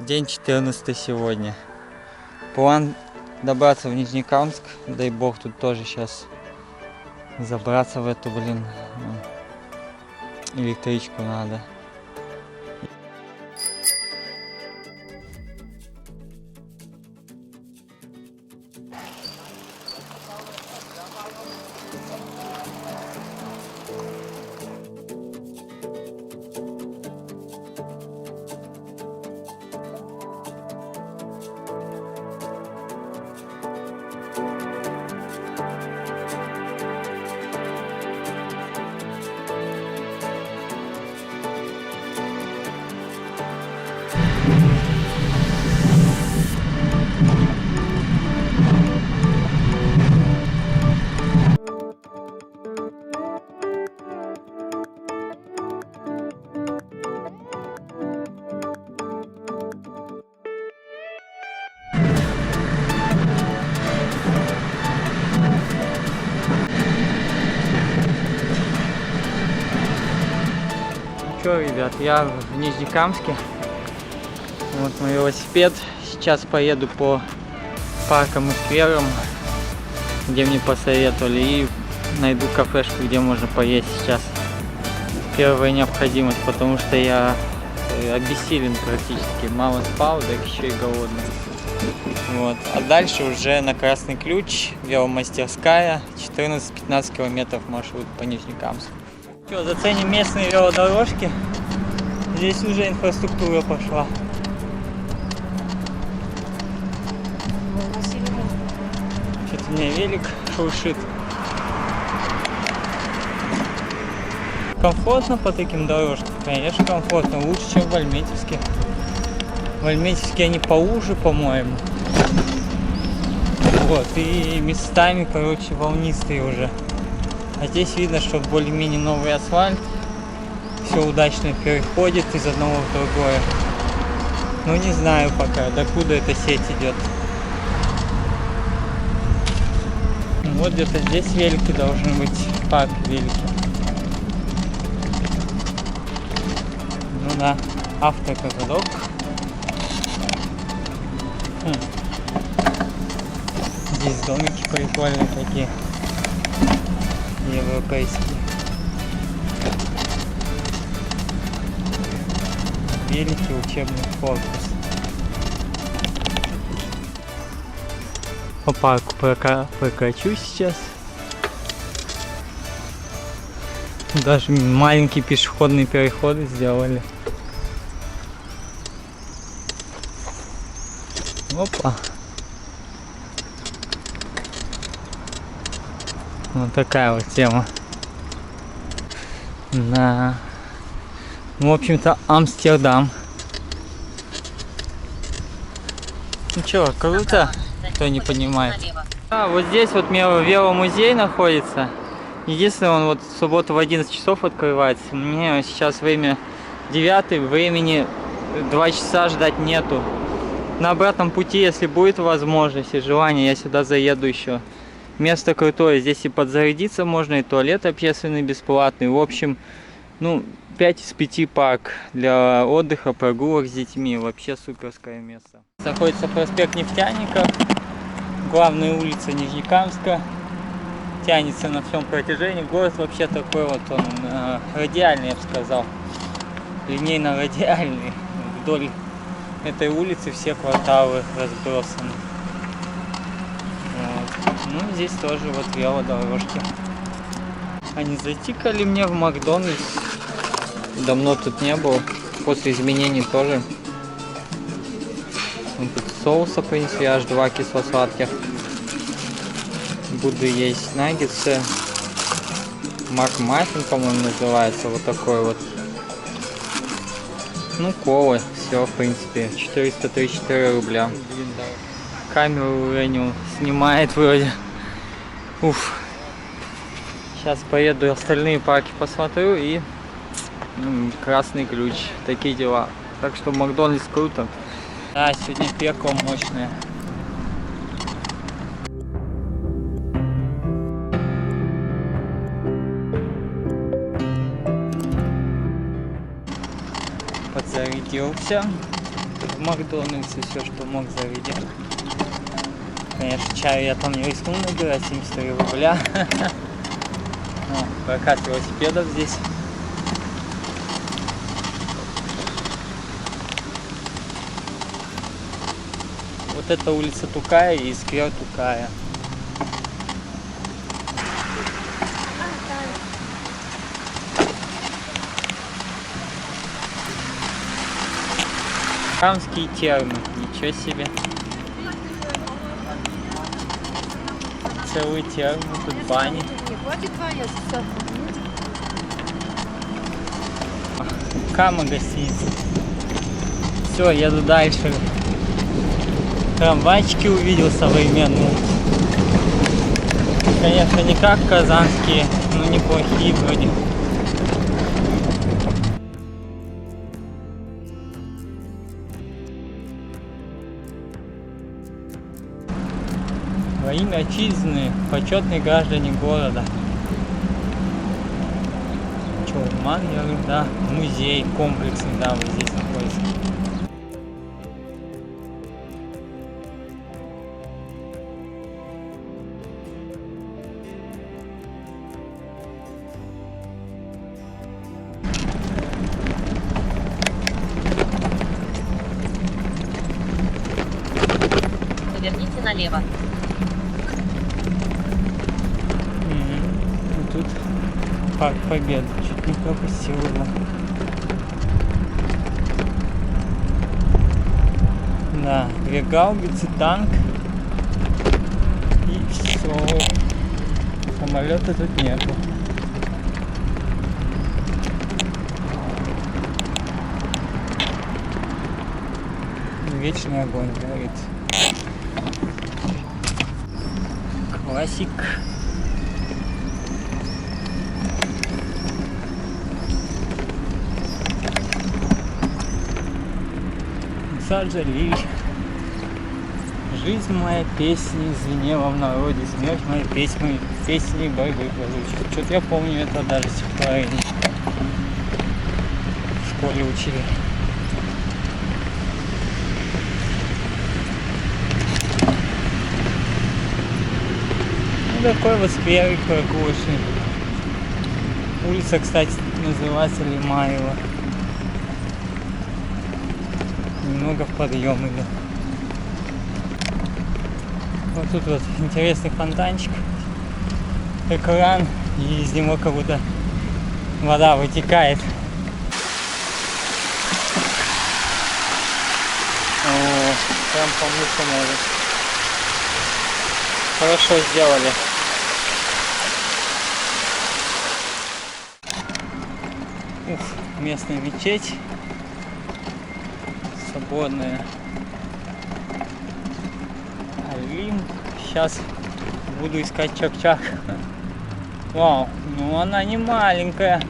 День 14 сегодня. План добраться в Нижнекамск. Дай бог, тут тоже сейчас забраться в эту, электричку надо. Чё, ребят, я в Нижнекамске. Вот мой велосипед. Сейчас поеду по паркам и скверам, где мне посоветовали, и найду кафешку, где можно поесть сейчас. Первая необходимость, потому что я обессилен практически. Мало спал, да еще и голодный. Вот. А дальше уже на Красный Ключ, веломастерская, 14-15 километров маршрут по Нижнекамску. Что, заценим местные велодорожки. Здесь уже инфраструктура пошла. Что-то у меня велик шуршит. Комфортно по таким дорожкам, конечно, комфортно. Лучше, чем в Альметьевске. В Альметьевске они поуже, по-моему. Вот, и местами, короче, волнистые уже. А здесь видно, что более-менее новый асфальт. Все удачно переходит из одного в другое. Ну не знаю пока, докуда эта сеть идет. Вот где-то здесь велики должны быть, парк велики. Ну да, автокаталог. Здесь домики прикольные такие, европейские. Великий учебный корпус. По парку прокачусь сейчас. Даже маленькие пешеходные переходы сделали. Опа. Вот такая вот тема. Да. В общем-то, Амстердам. Ну чё, круто, кто не понимает. А, вот здесь вот веломузей находится. Единственное, он вот в субботу в 11 часов открывается. Мне сейчас время 9, времени 2 часа ждать нету. На обратном пути, если будет возможность и желание, я сюда заеду еще. Место крутое, здесь и подзарядиться можно, и туалет общественный бесплатный. В общем, ну, 5 из 5 парк для отдыха, прогулок с детьми. Вообще суперское место. Находится проспект Нефтяников, главная улица Нижнекамска. Тянется на всем протяжении. Город вообще такой вот, он радиальный, я бы сказал. Линейно-радиальный. Вдоль этой улицы все кварталы разбросаны. Вот. Ну, здесь тоже вот велодорожки. Они затикали мне в Макдональдс. Давно тут не было. После изменений тоже. Вот тут соуса принесли, аж 2 кисло-сладких. Буду есть наггетсы. Макмаффин, по-моему, называется. Вот такой вот. Ну, колы. Все, в принципе. 434 рубля. Камеру уронил. Снимает вроде. Уф. Сейчас поеду остальные парки посмотрю и Красный Ключ. Такие дела. Так что Макдональдс круто. Да, сегодня пекло мощное. подзарядился. В Макдональдс и все, что мог, заведен. Конечно, чаю я там не рискнул набирать, 73 рубля. Прокат велосипедов здесь. Вот это улица Тукая и сквер Тукая. Камские термы, ничего себе. Целые термы, тут бани. Кама гостиница. Все, еду дальше. Трамвайчики увидел современные. Конечно, не как казанские, но неплохие вроде. Во имя отчизны, почетные граждане города. Чулман, я говорю, да, музей комплексный, да, вот здесь находится. Поверните налево. Тут парк Победы, чуть не пропустил его. Да, две гаубицы, танк и все. Самолета тут нету. Вечный огонь, говорит. Классик. Саджали. Жизнь моя, песни звенела в народе, смерть моя, песни борьбы плывущие. Что-то я помню это даже стихотворение. В школе учили. Ну, такой вот скверик прокушенный. Улица, кстати, называется Лимаева. Немного в подъем идет. Вот тут вот интересный фонтанчик. Экран, и из него как будто вода вытекает. О, прям помыться может. Хорошо сделали. Ух, местная мечеть. Свободная. Олимп. Сейчас буду искать чак-чак. Вау, ну она не маленькая.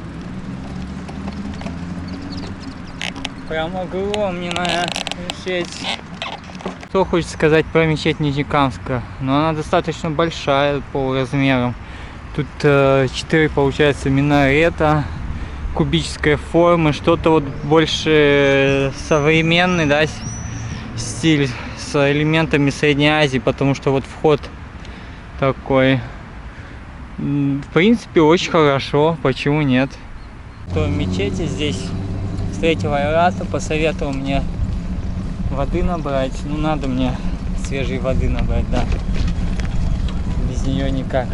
Прям огромная мечеть. Что хочется сказать про мечеть Нижнекамска? Но она достаточно большая по размерам. Тут 4, получается, минарета кубической формы, что-то вот больше современный, да, стиль с элементами Средней Азии, потому что вот вход такой. В принципе, очень хорошо, почему нет? Кто в мечети здесь с 3-го айрата посоветовал мне воды набрать. Ну, надо мне свежей воды набрать, да. Без нее никак.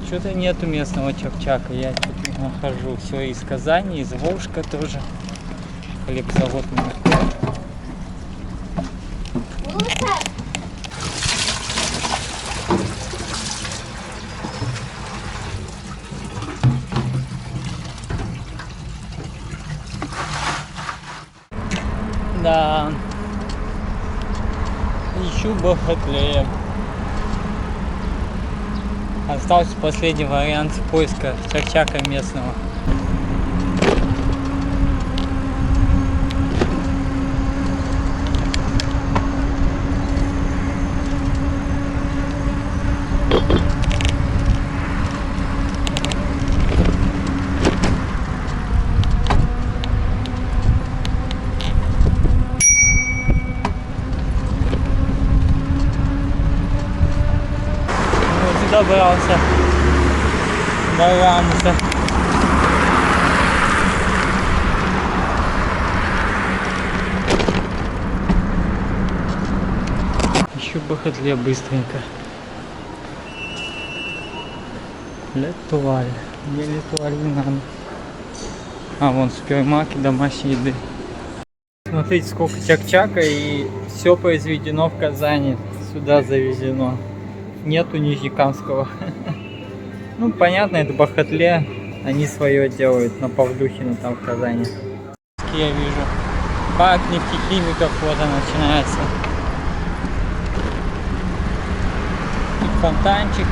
Что-то нету местного чак-чака. Я тут не нахожу. Все из Казани, из Волжска тоже. Хлебзавод у меня. Да. Ищу бахатлея. Остался последний вариант поиска чак-чака местного. добрался до Рамуса. Еще бы Хатле быстренько. Летуаль. Где Летуаль не надо? А, вон супермаркет домашней еды. Смотрите, сколько чак-чака, и все произведено в Казани. Сюда завезено. Нету Нижнекамского. Ну, понятно, это Бахатле. Они свое делают на Павлюхина там в Казани. Я вижу. Парк нефтехимиков, вот он начинается. Тут фонтанчик.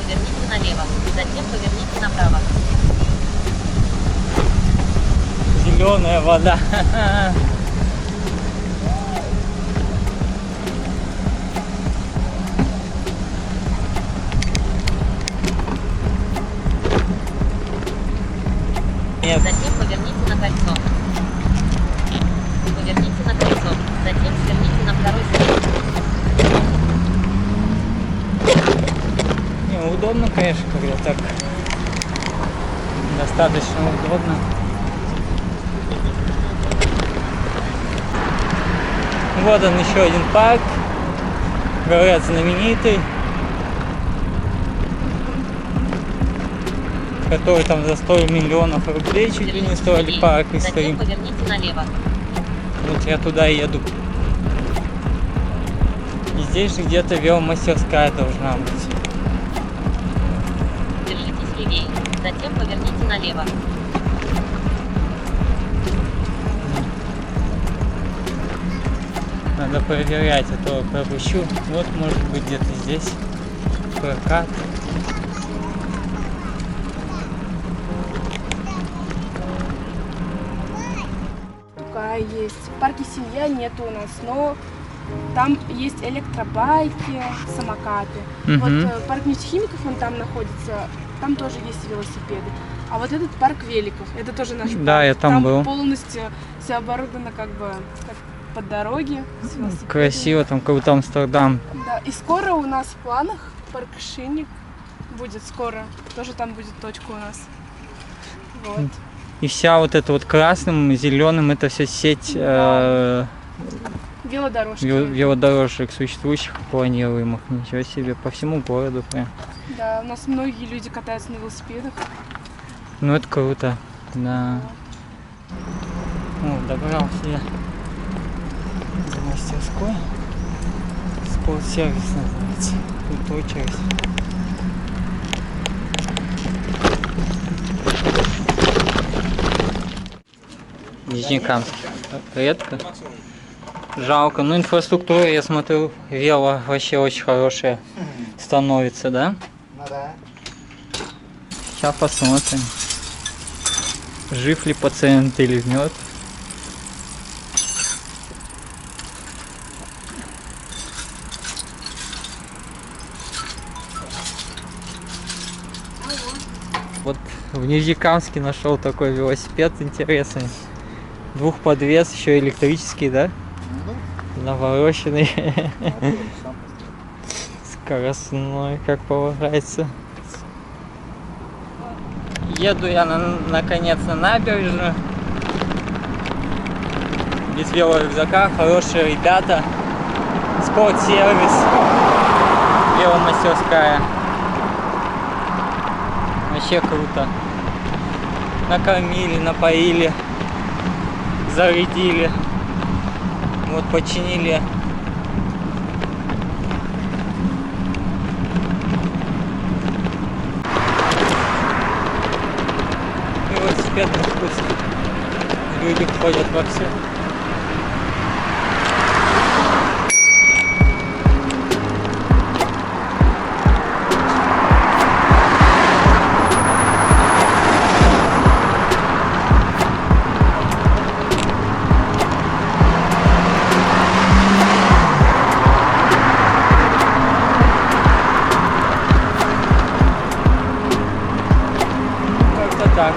Поверните налево, затем поверните направо. Зеленая вода. Нет. Затем поверните на кольцо. Поверните на кольцо. Затем сверните на второй след. Не, удобно, конечно, когда так. Достаточно удобно. Вот он, еще один парк. Говорят, знаменитый. Который там за 100 миллионов рублей чуть ли не стоили парк и Затем стоим. поверните налево. Вот я туда и еду. И здесь же где-то веломастерская должна быть. Держитесь левее. Затем поверните налево. Надо проверять, а то пропущу. Вот может быть где-то здесь прокат. Есть. В парке «Семья» нету у нас, но там есть электробайки, самокаты. Вот парк нефтехимиков, он там находится, там тоже есть велосипеды. А вот этот парк великов, это тоже наш парк. Да, я там был. Полностью все оборудовано как бы как под дороги. с велосипедами. Красиво, там как будто Амстердам. Да, и скоро у нас в планах парк Шинник будет скоро. Тоже там будет точка у нас. Вот. И вся вот эта вот красным, зеленым, это все сеть Велодорожки. велодорожек существующих, планируемых. Ничего себе, по всему городу прям. Да, у нас многие люди катаются на велосипедах. Ну это круто, да. О, добрался я до мастерской. Спортсервис называется. Тут очередь. Нижнекамск. Редко. Жалко. Ну, инфраструктура, я смотрю, вело вообще очень хорошая становится, да? Ну да. Сейчас посмотрим. Жив ли пациент или мертв. Вот в Нижнекамске нашел такой велосипед интересный. Двухподвес, еще электрический, да? Навороченный. Скоростной, как полагается. Еду я наконец на набережную. Без велорюкзака, хорошие ребята. Спортсервис. Веломастерская. Вообще круто. Накормили, напоили, зарядили. Вот починили. Велосипедный спуск. Люди ходят во все. Как-то так.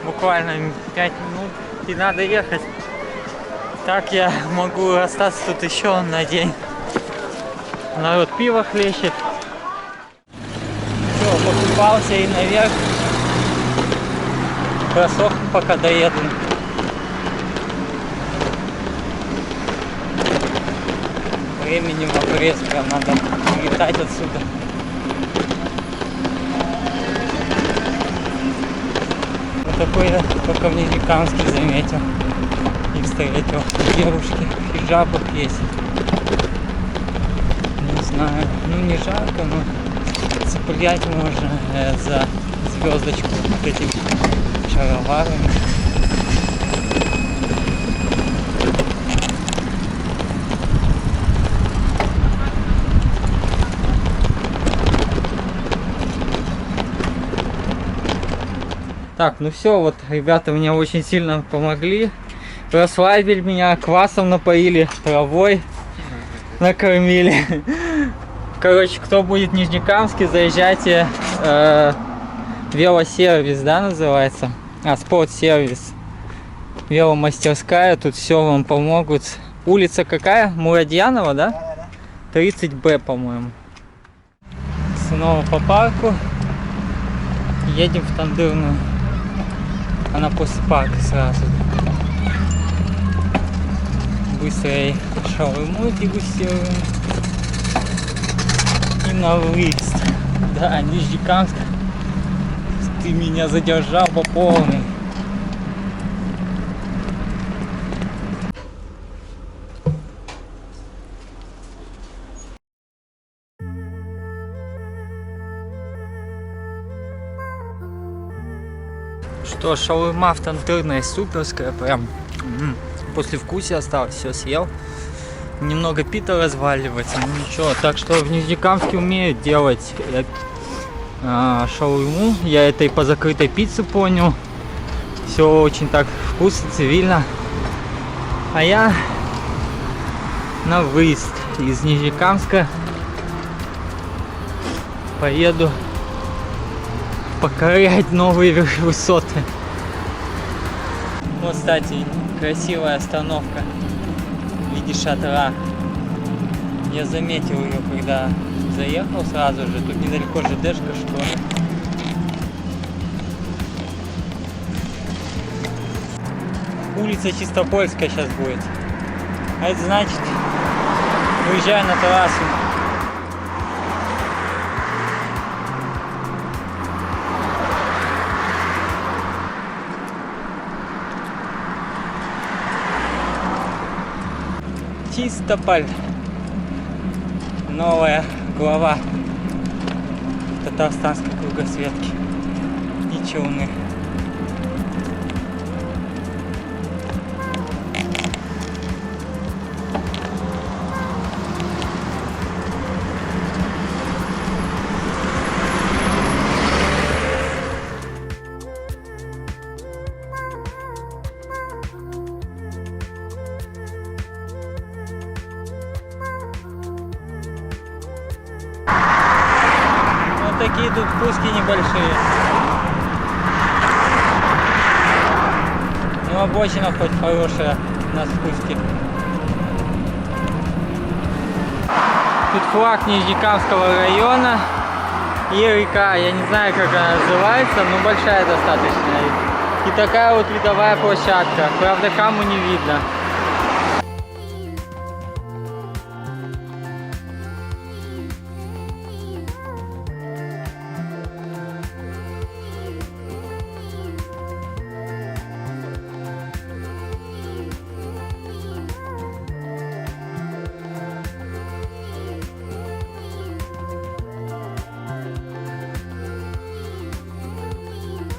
буквально 5 минут и надо ехать. Так я могу остаться тут еще на день. Народ пиво хлещет. Все, покупался и наверх. Просох, пока доеду. Времени в обрез, прям надо улетать отсюда. Вот такой я только в Нижнекамске заметил и встретил. Девушки в хиджабах есть. Не знаю, ну не жарко, но цеплять можно за звездочку вот этими шароварами. Так, ну все, вот ребята мне очень сильно помогли. Расслабили меня, квасом напоили, травой накормили. Короче, кто будет в Нижнекамске, заезжайте. Велосервис, да, называется? Спортсервис. Веломастерская, тут все вам помогут. Улица какая? Мурадьянова, да? 30Б, по-моему. Снова по парку. Едем в Тандырную. Она после парка сразу. Быстро я шаурму дегустируем. И на выезд. Да, Нижнекамск. Ты меня задержал по полной. Что, шаурма в Тандырной суперская, прям послевкусие осталось, все съел. Немного пита разваливается, но ничего. Так что в Нижнекамске умеют делать шаурму. Я это и по закрытой пицце понял. Все очень так вкусно, цивильно. А я на выезд из Нижнекамска поеду покорять новые высоты. Вот, кстати, красивая остановка в виде шатра. Я заметил ее, когда заехал сразу же. Тут недалеко ЖДшка, что ли. Улица Чистопольская сейчас будет. А это значит, выезжаю на трассу. Чистополь. Новая глава татарстанской кругосветки и Челны. Такие тут спуски небольшие. Ну, обочина хоть хорошая на спуске. Тут флаг Нижнекамского района и река. Я не знаю, как она называется, но большая достаточно. И такая вот видовая площадка. Правда, каму не видно.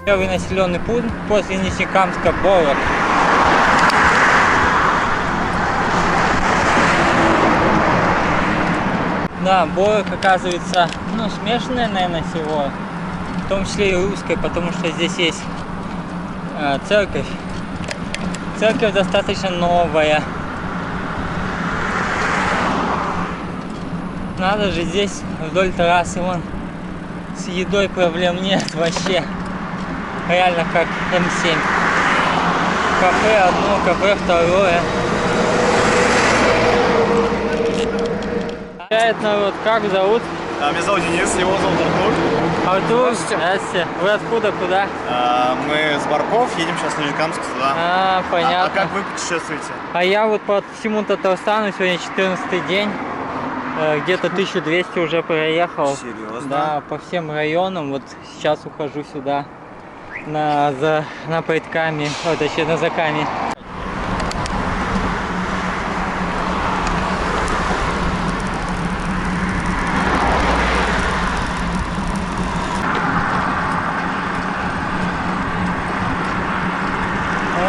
Первый населенный пункт после Нижнекамска — Борок. Да, Борок, оказывается, ну, смешанное, наверное, село, в том числе и русское, потому что здесь есть церковь. Церковь достаточно новая. Надо же, здесь вдоль трассы, вон, с едой проблем нет вообще. Реально как М7. Кафе одно, кафе второе. Народ, как зовут? Меня зовут Денис, его зовут Артур. Артур? Здравствуйте. Вы откуда, куда? Мы с Барков, едем сейчас в Нижнекамск туда. Понятно. А как вы путешествуете? А я вот по всему Татарстану, сегодня 14-й день. Где-то 1200 уже проехал. Серьезно? Да, по всем районам. Вот сейчас ухожу сюда на Предками, точнее на Заками.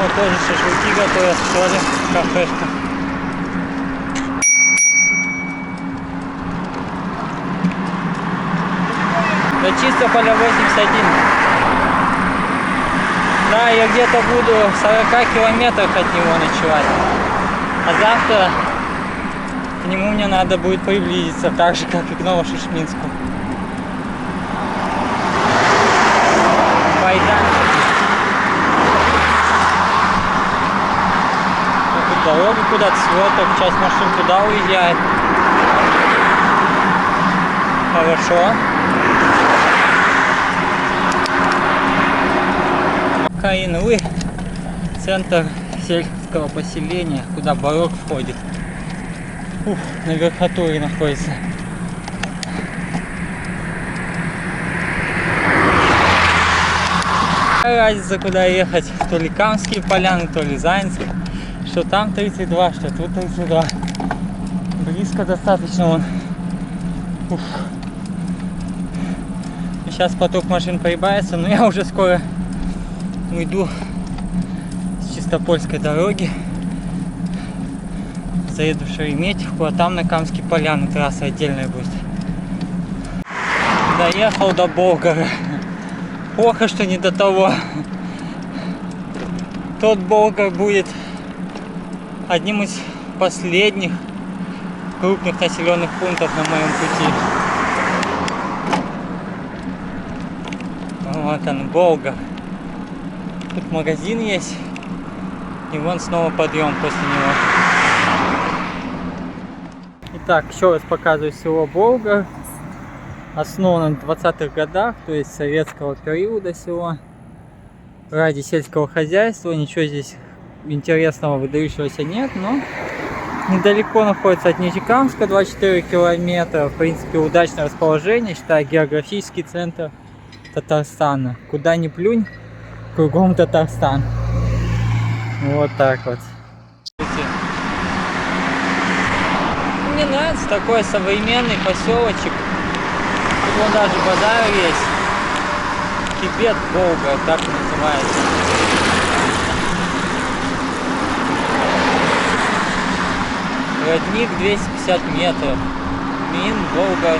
Вот тоже шашлыки готовят, тоже кафешка. Да чисто поля 81. Да, я где-то буду в 40 километрах от него ночевать. А завтра к нему мне надо будет приблизиться, так же, как и к Новошишминску. Байданчик. Тут дорога куда-то свернута, часть машин туда уезжает. Хорошо. Каинлы, центр сельского поселения, куда Барок входит. На верхотуре находится. Разница, куда ехать, то ли Камские поляны, то ли Заинск. Что там 32, что тут 32. Близко достаточно вон. Сейчас поток машин прибавится, но я уже скоро уйду с Чистопольской дороги, заеду в Шереметьевку, а там на Камские поляны трасса отдельная будет. Доехал до Болгара. Плохо, что не до того. Тот Болгар будет одним из последних крупных населенных пунктов на моем пути. Вот он, Болгар. Тут магазин есть, и вон снова подъем после него. Итак, еще раз показываю село Болгар. Основано в 20-х годах, то есть советского периода село. Ради сельского хозяйства, ничего здесь интересного, выдающегося нет, но недалеко находится от Нижнекамска, 24 километра. В принципе, удачное расположение, считаю, географический центр Татарстана. Куда ни плюнь, кругом Татарстан. Вот так вот. Мне нравится такой современный поселочек. Тут вон даже базар есть. Кибет Болгар, так называется. Родник 250 метров. Мин Болгар,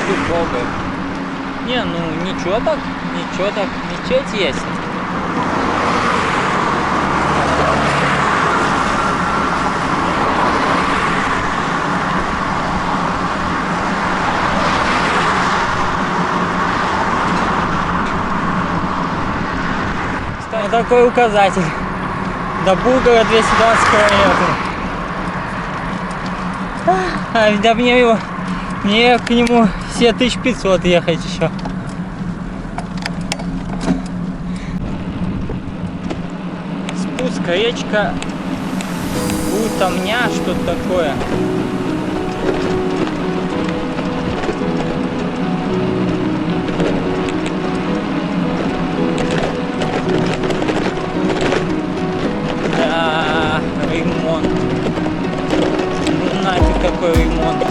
тут Болгар. Не, ну ничего так, мечеть есть. Вот такой указатель. До Болгара 220 километров. Да мне к нему все 1500 ехать еще. Спуск, речка Утомня, что-то такое. Да, ремонт. Ну нафиг какой ремонт.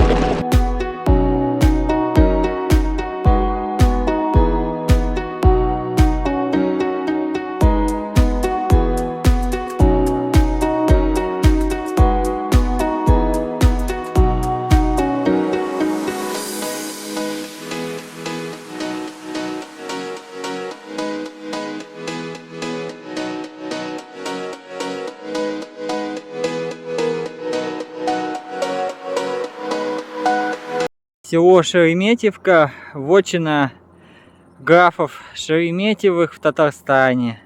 Село Шереметьевка, вотчина графов Шереметьевых в Татарстане.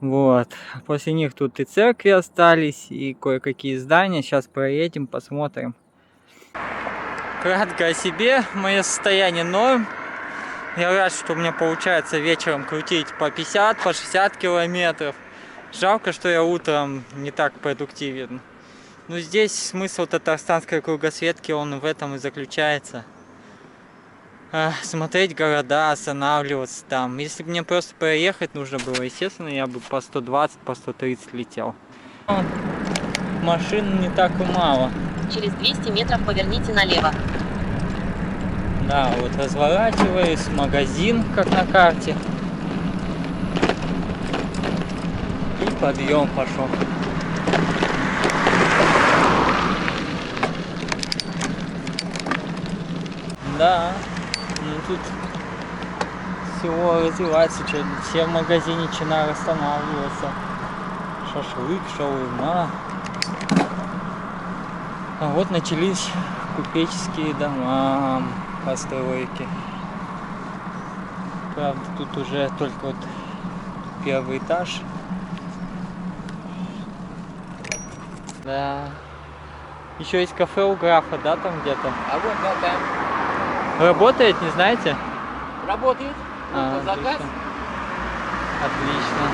Вот. После них тут и церкви остались, и кое-какие здания. Сейчас проедем, посмотрим. Кратко о себе. Мое состояние норм. Я рад, что у меня получается вечером крутить по 50, по 60 километров. Жалко, что я утром не так продуктивен. Но здесь смысл татарстанской кругосветки, он в этом и заключается. Смотреть города, останавливаться там. Если бы мне просто проехать нужно было, естественно, я бы по 120, по 130 летел. Машин не так и мало. Через 200 метров поверните налево. Да, вот разворачиваюсь, магазин, как на карте. И подъем пошел. Да, ну тут всего развивается, что все в магазине начинают останавливаться. Шашлык, шаурма. А вот начались купеческие дома, постройки. Правда, тут уже только вот первый этаж. Да. Еще есть кафе у графа, да, там где-то? А вот, да, там Работает, не знаете? работает. Вот заказ. Отлично.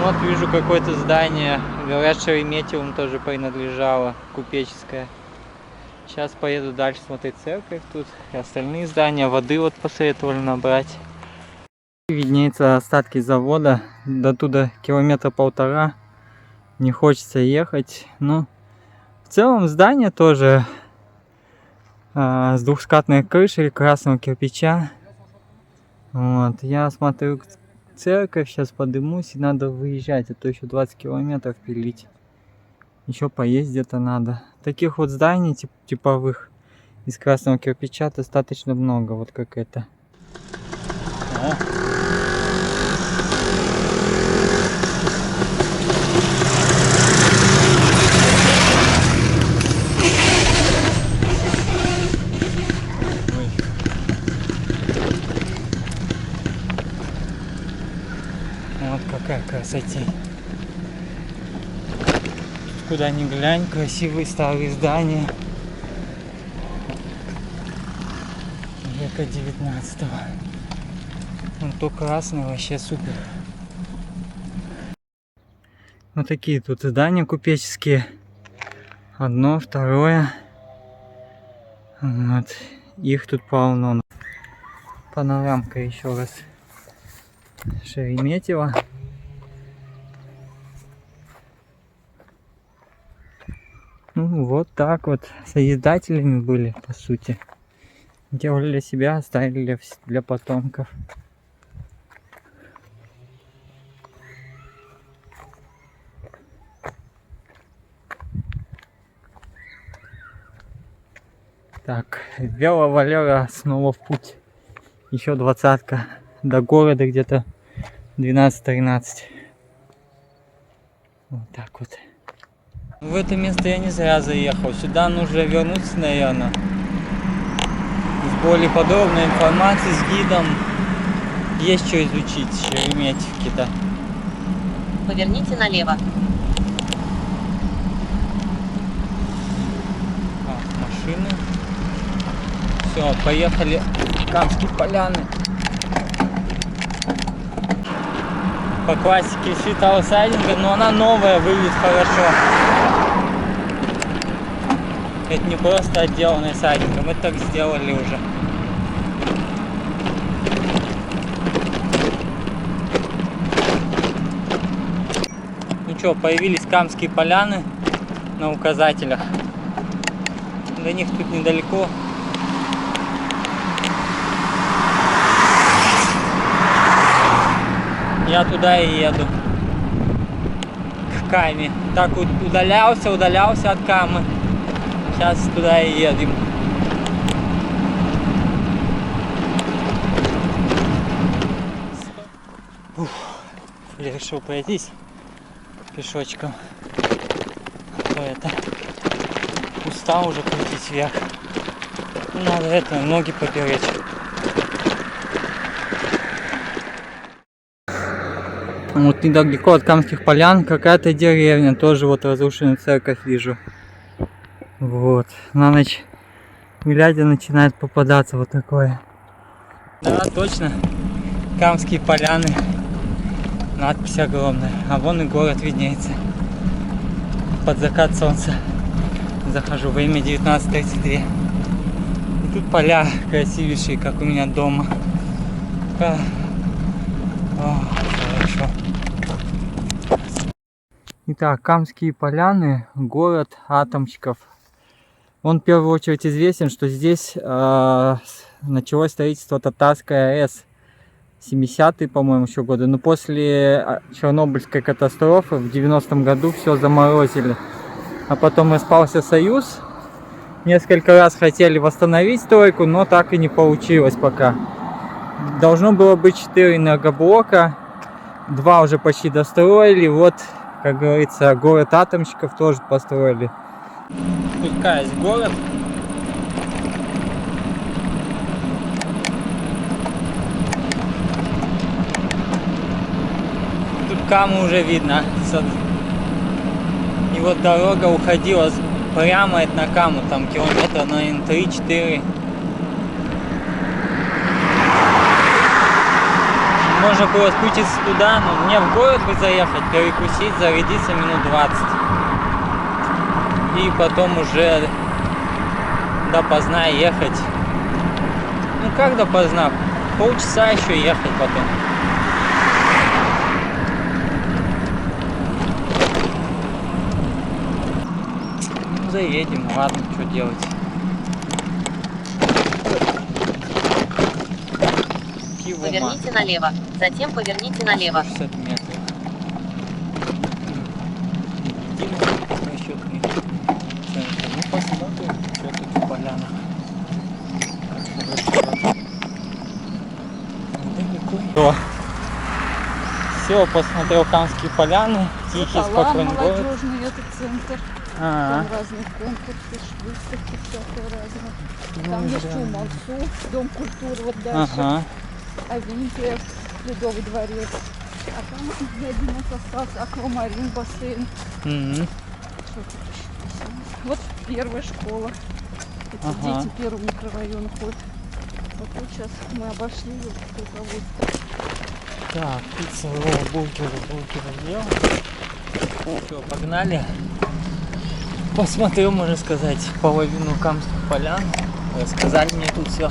Вот вижу какое-то здание. Говорят, Шереметьевым тоже принадлежало, купеческое. Сейчас поеду дальше смотреть церковь тут и остальные здания. Воды вот посоветовали набрать. Виднеются остатки завода. До туда километра полтора. Не хочется ехать. Но в целом здание тоже с двухскатной крышей красного кирпича. Вот. Я смотрю церковь, сейчас подымусь и надо выезжать, а то еще 20 километров пилить. Еще поесть где-то надо. Таких вот зданий типовых из красного кирпича достаточно много, вот как это. Вот какая красотень. Куда ни глянь, красивые старые здания века 19-го. Вон то красное вообще супер. Вот такие тут здания купеческие. Одно, второе. Вот. Их тут полно. Панорамка еще раз. Шереметьево. Ну, вот так вот созидателями были, по сути. Делали для себя, оставили для потомков. Так, Вела Валера снова в путь. Еще 20-ка. До города где-то 12-13. Вот так вот. В это место я не зря заехал. Сюда нужно вернуться, наверное. С более подробной информацией, с гидом. Есть что изучить в Шереметьевке-то. Поверните налево. Машины. Все, поехали. Камские поляны. По классике светлого сайдинга, но она новая, выглядит хорошо. Это не просто отделанный сайдингом, мы так сделали уже. Ну что, появились Камские поляны на указателях. До них тут недалеко. Я туда и еду. К Каме. Так вот удалялся от Камы. Сейчас туда и едем. Решил пройтись пешочком. А то это устал уже крутить вверх. Надо это, ноги попереть. Вот недалеко от Камских Полян какая-то деревня, тоже вот разрушенную церковь вижу. Вот, на ночь глядя начинает попадаться вот такое. Да, точно, Камские Поляны, надпись огромная, а вон и город виднеется. Под закат солнца захожу, время 19:32. И тут поля красивейшие, как у меня дома. О, хорошо. Итак, Камские Поляны, город атомщиков. Он в первую очередь известен, что здесь началось строительство Татарской АЭС. 70-е, по-моему, еще годы. Но после Чернобыльской катастрофы в 90-м году все заморозили. А потом распался Союз. Несколько раз хотели восстановить стройку, но так и не получилось пока. Должно было быть 4 энергоблока. 2 уже почти достроили. Вот, как говорится, город атомщиков тоже построили. Спускаясь в город. Тут Каму уже видно. И вот дорога уходила прямо на Каму, там километра, наверное, 3-4. Можно было спуститься туда, но мне в город бы заехать, перекусить, зарядиться минут 20. И потом уже допоздна ехать. Ну как допоздна? Полчаса еще ехать потом. Ну заедем, ладно, что делать. Поверните налево. Затем поверните налево. 60 метров. Ну посмотрим, что тут в полянах. Все, посмотрел Камские Поляны, тихий, спокойный город. Молодежный этот центр. Там разные конкурсы, выставки всякого разного. Там есть Чумалсу, Дом культуры, вот дальше. Ага. Олимпия, Ледовый дворец. А там один у нас остался аквамарин, бассейн. Что тут еще есть? Вот первая школа. Это дети первого микрорайона ходят. Вот тут сейчас мы обошли вот руководство. Так, пицца, ролл, бургер ел. Все, погнали. Посмотрел, можно сказать, половину Камских Полян. Рассказали мне тут все.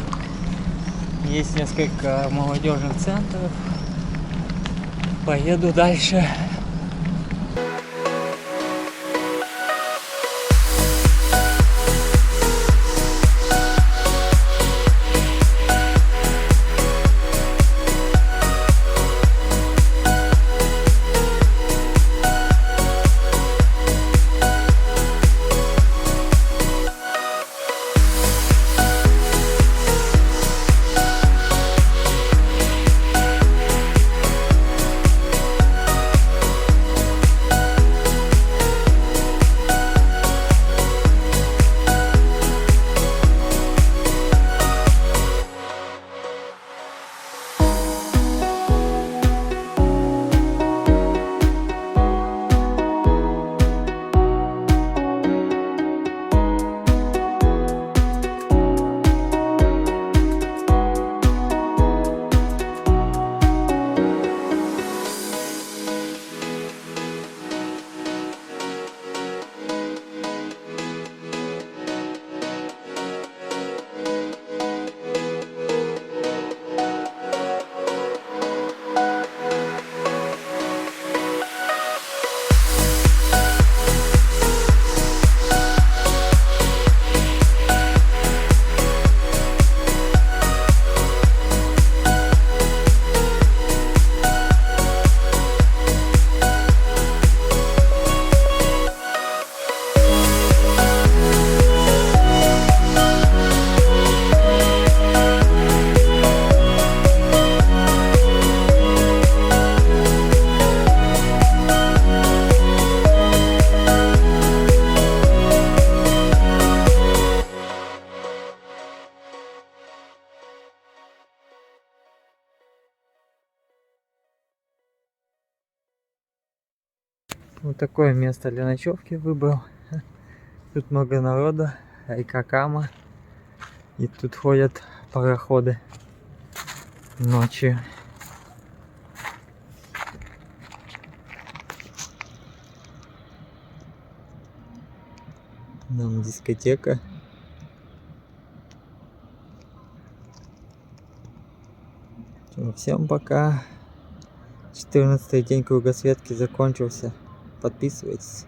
Есть несколько молодежных центров. Поеду дальше. Вот такое место для ночевки выбрал. Тут много народа, река Кама. И тут ходят пароходы ночью. Там дискотека. Всем пока. 14-й день кругосветки закончился. Подписывайтесь.